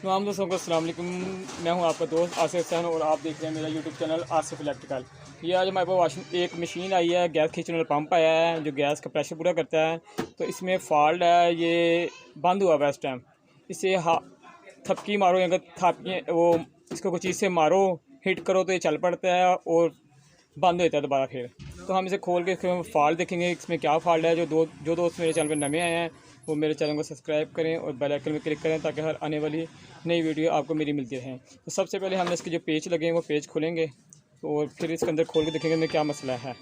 तमाम दोस्तों को अस्सलाम वालेकुम। मैं हूं आपका दोस्त आसिफ हसन और आप देख रहे हैं मेरा यूट्यूब चैनल आसिफ इलेक्ट्रिकल। ये आज हमारे पास एक मशीन आई है, गैस खींचने वाला पंप आया है जो गैस का प्रेशर पूरा करता है। तो इसमें फॉल्ट है, ये बंद हुआ हुआ है इस टाइम। इसे थपकी मारो या थापियाँ वो इसको कोई चीज़ से मारो, हिट करो तो ये चल पड़ता है और बंद हो जाता है दोबारा फिर। तो हम इसे खोल के फॉल्ट देखेंगे इसमें क्या फॉल्ट है। जो दोस्त मेरे चैनल पर नए आए हैं वो मेरे चैनल को सब्सक्राइब करें और बेल आइकन में क्लिक करें ताकि हर आने वाली नई वीडियो आपको मेरी मिलती रहें। तो सबसे पहले हम इसके जो पेज लगे हैं वो पेज खोलेंगे और फिर इसके अंदर खोल के देखेंगे में क्या मसला है।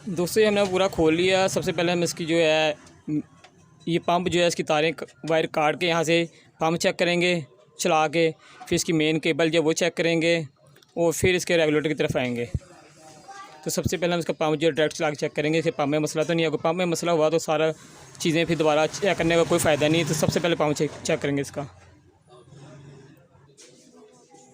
दोस्तों ये हमने पूरा खोल लिया। सबसे पहले हम इसकी जो है ये पंप जो है इसकी तारें वायर काट के यहाँ से पंप चेक करेंगे चला के, फिर इसकी मेन केबल जो वो चेक करेंगे और फिर इसके रेगुलेटर की तरफ आएंगे। तो सबसे पहले हम इसका पंप जो डायरेक्ट चला के चेक करेंगे इसके पंप में मसला तो नहीं है। अगर पंप में मसला हुआ तो सारा चीज़ें फिर दोबारा चेक करने का कोई फ़ायदा नहीं। तो सबसे पहले पंप चेक करेंगे इसका।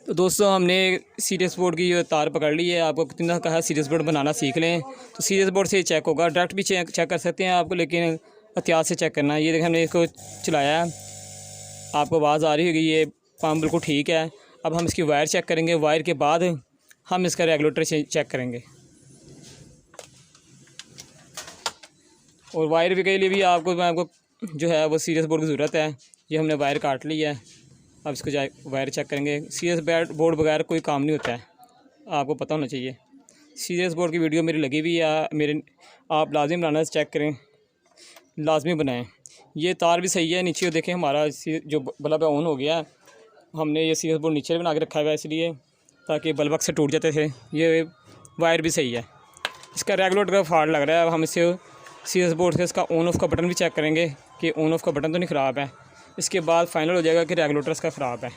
तो दोस्तों हमने सीरीज बोर्ड की जो तार पकड़ ली है। आपको कितना कहा सीरीज बोर्ड बनाना सीख लें तो सीरीज बोर्ड से चेक होगा। डायरेक्ट भी चेक कर सकते हैं आपको, लेकिन एहतियात से चेक करना है। ये देखिए हमने इसको चलाया है, आपको आवाज़ आ रही होगी। ये पंप बिल्कुल ठीक है। अब हम इसकी वायर चेक करेंगे। वायर के बाद हम इसका रेगुलेटर चेक करेंगे। और वायर के लिए भी आपको जो है वो सीरीज बोर्ड की ज़रूरत है। ये हमने वायर काट ली है। अब इसको वायर चेक करेंगे। सीरीज बोर्ड बगैर कोई काम नहीं होता है, आपको पता होना चाहिए। सीरीज बोर्ड की वीडियो मेरी लगी हुई है, आप लाजिम बनाना चेक करें, लाजमी बनाएं। ये तार भी सही है। नीचे देखें हमारा जो बल्ब ऑन हो गया। हमने ये सीरीज बोर्ड नीचे बना के रखा हुआ है इसलिए ताकि बल्ब अक्सर टूट जाते थे। ये वायर भी सही है। इसका रेगुलेटर का फॉल्ट लग रहा है। अब हम इसे सीरीज बोर्ड से इसका ऑन ऑफ का बटन भी चेक करेंगे कि ऑन ऑफ का बटन तो नहीं ख़राब है। इसके बाद फाइनल हो जाएगा कि रेगुलेटर इसका ख़राब है।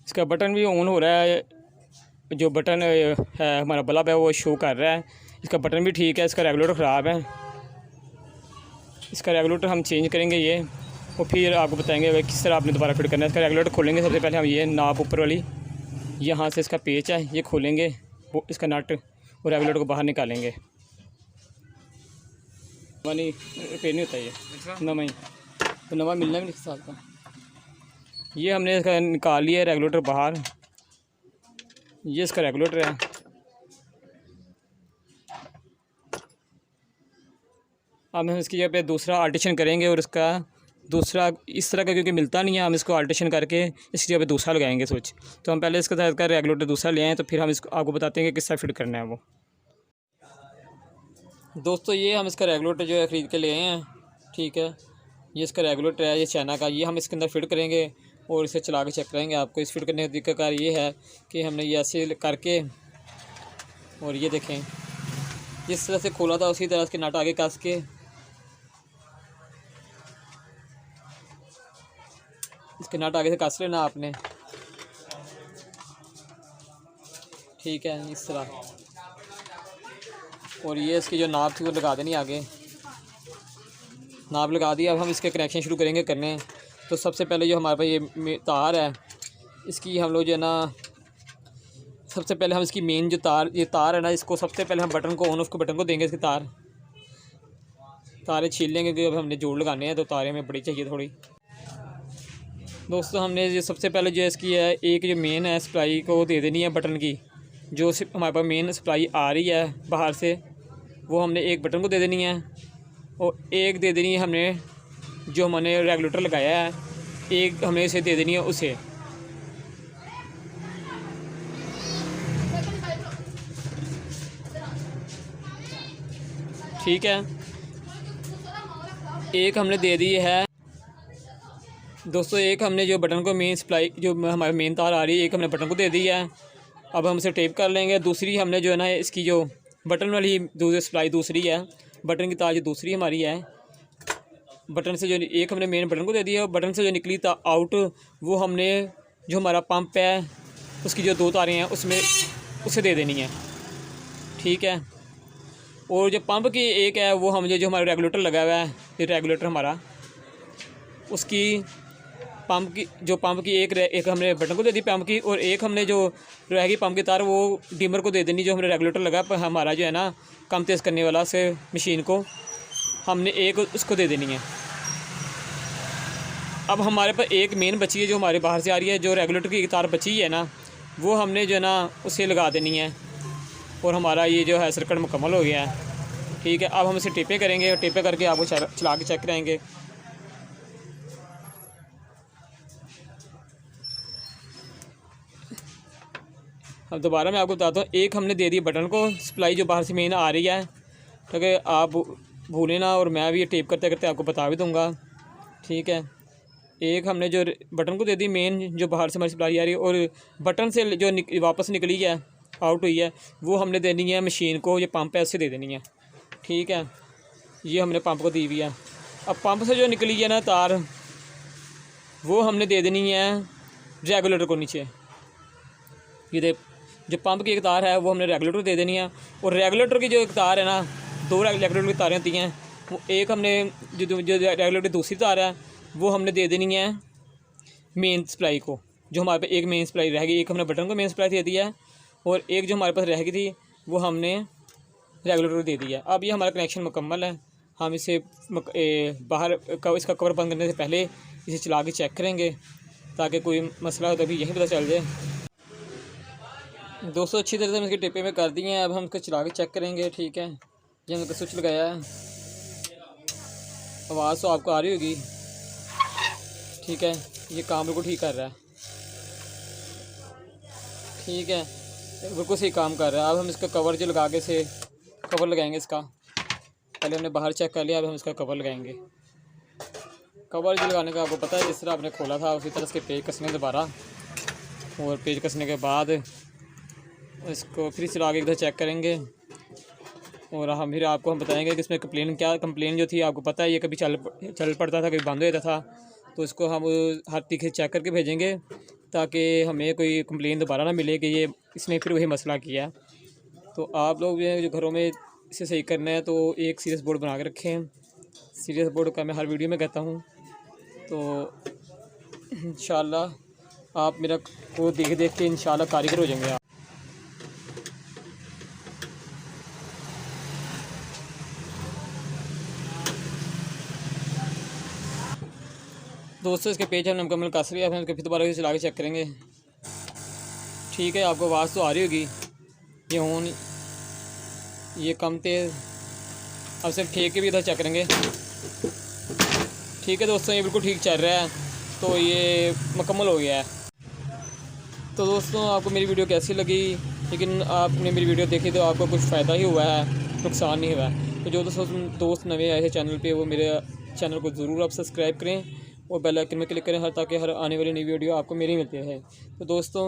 इसका बटन भी ऑन हो रहा है। जो बटन है हमारा बल्ब है वो शो कर रहा है। इसका बटन भी ठीक है। इसका रेगुलेटर ख़राब है। इसका रेगुलेटर हम चेंज करेंगे ये, और फिर आपको बताएंगे भाई किस तरह आपने दोबारा फिट करना है। इसका रेगुलेटर खोलेंगे। सबसे पहले हम ये नाप ऊपर वाली यहाँ से इसका पेच है ये खोलेंगे, वो इसका नट और रेगुलेटर को बाहर निकालेंगे। नहीं रिपेयर नहीं होता ये नवा ही, तो नवा मिलना भी नहीं साल का। ये हमने इसका निकाल लिया है रेगुलेटर बाहर। ये इसका रेगुलेटर है। अब हम इसकी जगह पे दूसरा अल्ट्रेशन करेंगे और इसका दूसरा इस तरह का क्योंकि मिलता नहीं है, हम इसको अल्ट्रेशन करके इसकी जगह पे दूसरा लगाएंगे स्विच। तो हम पहले इसका रेगुलेटर दूसरा ले आएँ, तो फिर हम इसको आपको बताते हैं कि किस तरह फिट करना है वो। दोस्तों ये हम इसका रेगुलेटर जो है ख़रीद के ले आए हैं, ठीक है। ये इसका रेगुलेटर है, ये चाइना का। ये हम इसके अंदर फिट करेंगे और इसे चला के चेक करेंगे। आपको इस फिट करने का तरीक़ाकार ये है कि हमने ये ऐसे करके, और ये देखें जिस तरह से खोला था उसी तरह इसके नट आगे कस के इसके नट आगे से कस लेना आपने, ठीक है इस तरह। और ये इसकी जो नाप थी वो लगा देनी आगे, नाप लगा दिया। अब हम इसके कनेक्शन शुरू करेंगे करने। तो सबसे पहले जो हमारे पास ये तार है इसकी हम लोग जो है ना, सबसे पहले हम इसकी मेन जो ये तार है ना, इसको सबसे पहले हम बटन को ऑन ऑफ के बटन को देंगे। इसकी तारें छील लेंगे क्योंकि अब हमने जोड़ लगाने हैं तो तारें हमें बड़ी चाहिए थोड़ी। दोस्तों हमने ये सबसे पहले जो इसकी है एक जो मेन है सप्लाई को दे देनी है बटन की। जो हमारे पास मेन सप्लाई आ रही है बाहर से वो हमने एक बटन को दे देनी है, और एक दे देनी है हमने जो हमने रेगुलेटर लगाया है, एक हमने इसे दे देनी है उसे। ठीक है, एक हमने दे दी है। दोस्तों एक हमने जो बटन को मेन सप्लाई जो हमारे मेन तार आ रही है एक हमने बटन को दे दी है। अब हम इसे टेप कर लेंगे। दूसरी हमने जो है ना इसकी जो बटन वाली दूसरी सप्लाई दूसरी है, बटन की तार जो दूसरी हमारी है, बटन से जो एक हमने मेन बटन को दे दिया, बटन से जो निकली था आउट वो हमने जो हमारा पंप है उसकी जो दो तारें हैं उसमें उसे दे देनी है। ठीक है। और जो पंप की एक है वो हम जो हमारा रेगुलेटर लगा हुआ है, ये रेगुलेटर हमारा, उसकी पंप की एक हमने बटन को दे दी पंप की, और एक हमने जो रहेगी पंप की तार वो डिमर को दे देनी, जो हमने रेगुलेटर लगा पर हमारा जो है ना कम तेज़ करने वाला से मशीन को हमने एक उसको दे देनी है। अब हमारे पास एक मेन बची है जो हमारे बाहर से आ रही है, जो रेगुलेटर की तार बची है ना वो हमने जो है ना उसे लगा देनी है, और हमारा ये जो है सर्किट मुकम्मल हो गया है। ठीक है, अब हम इसे टेपे करेंगे और टेपे करके आपको चला के चेक कराएंगे। अब दोबारा मैं आपको बताता हूँ, एक हमने दे दी बटन को सप्लाई जो बाहर से मेन आ रही है, ठीक है, आप भूलें ना, और मैं भी ये टेप करते करते आपको बता भी दूँगा। ठीक है, एक हमने जो बटन को दे दी मेन जो बाहर से हमारी सप्लाई आ रही है, और बटन से जो वापस निकली है आउट हुई है वो हमने देनी है मशीन को, ये पंप है उससे दे देनी है। ठीक है, ये हमने पंप को दी हुई है। अब पंप से जो निकली है ना तार वो हमने दे देनी है रेगुलेटर को नीचे। ये जो पंप की एक तार है वो हमने रेगुलेटर दे देनी है, और रेगुलेटर की जो एक तार है ना, दो रेगुलेटर की तारें होती हैं, वो एक हमने जो रेगुलेटर की दूसरी तार है वो हमने दे देनी है मेन सप्लाई को। जो हमारे पास एक मेन सप्लाई रहेगी, एक हमने बटन को मेन सप्लाई दे दिया है, और एक जो हमारे पास रह गई थी वो हमने रेगुलेटर दे दिया। अब ये हमारा कनेक्शन मुकम्मल है। हम इसे बाहर इसका कवर बंद करने से पहले इसे चला के चेक करेंगे, ताकि कोई मसला हो तो भी यहीं पता चल जाए। दोस्तों अच्छी तरह से हम इसके टिप्पे में कर दिए हैं, अब हम इसको चला के चेक करेंगे। ठीक है, ये हमने स्विच लगाया है, आवाज़ तो आपको आ रही होगी। ठीक है, ये काम बिल्कुल ठीक कर रहा है। ठीक है, बिल्कुल सही काम कर रहा है। अब हम इसका कवर जो लगा के से कवर लगाएंगे इसका, पहले हमने बाहर चेक कर लिया, अब हम इसका कवर लगाएंगे। कवर जो लगाने का आपको पता है, जिस तरह आपने खोला था उसी तरह इसके पेज कसने दोबारा, और पेज कसने के बाद इसको फिर चला के इधर चेक करेंगे, और हम फिर आपको हम बताएंगे कि इसमें कंप्लेन जो थी आपको पता है, ये कभी चल पड़ता था, कभी बंद हो जाता था, तो इसको हम हर तीखे चेक करके भेजेंगे ताकि हमें कोई कंप्लेन दोबारा ना मिले कि ये इसने फिर वही मसला किया। तो आप लोग जो घरों में इसे सही करना है तो एक सीरियस बोर्ड बना के रखें। सीरियस बोर्ड का मैं हर वीडियो में कहता हूँ, तो इंशाल्लाह आप मेरा को देख के इंशाल्लाह कारीगर हो जाएंगे आप। दोस्तों इसके पेज हमने मुकम्मल कस लिया, फिर फिर दोबारा चला के चेक करेंगे। ठीक है, आपको आवाज़ तो आ रही होगी। ये हूँ ये कम तेज़, अब सिर्फ ठीक के भी इधर चेक करेंगे। ठीक है दोस्तों, ये बिल्कुल ठीक चल रहा है, तो ये मुकम्मल हो गया है। तो दोस्तों आपको मेरी वीडियो कैसी लगी, लेकिन आपने मेरी वीडियो देखी तो आपको कुछ फ़ायदा ही हुआ है, नुकसान नहीं हुआ है। तो जो दोस्त नए आए हैं चैनल पे, वो मेरे चैनल को ज़रूर आप सब्सक्राइब करें और बेल आइकन में क्लिक करें, ताकि हर आने वाली नई वीडियो आपको मेरी मिलती है। तो दोस्तों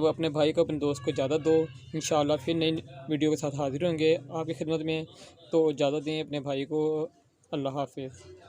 अपने भाई को, अपने दोस्त को इजाज़त दो। इंशाल्लाह फिर नई वीडियो के साथ हाज़िर होंगे आपकी खिदमत में। तो इजाज़त दें अपने भाई को। अल्लाह हाफ़िज़।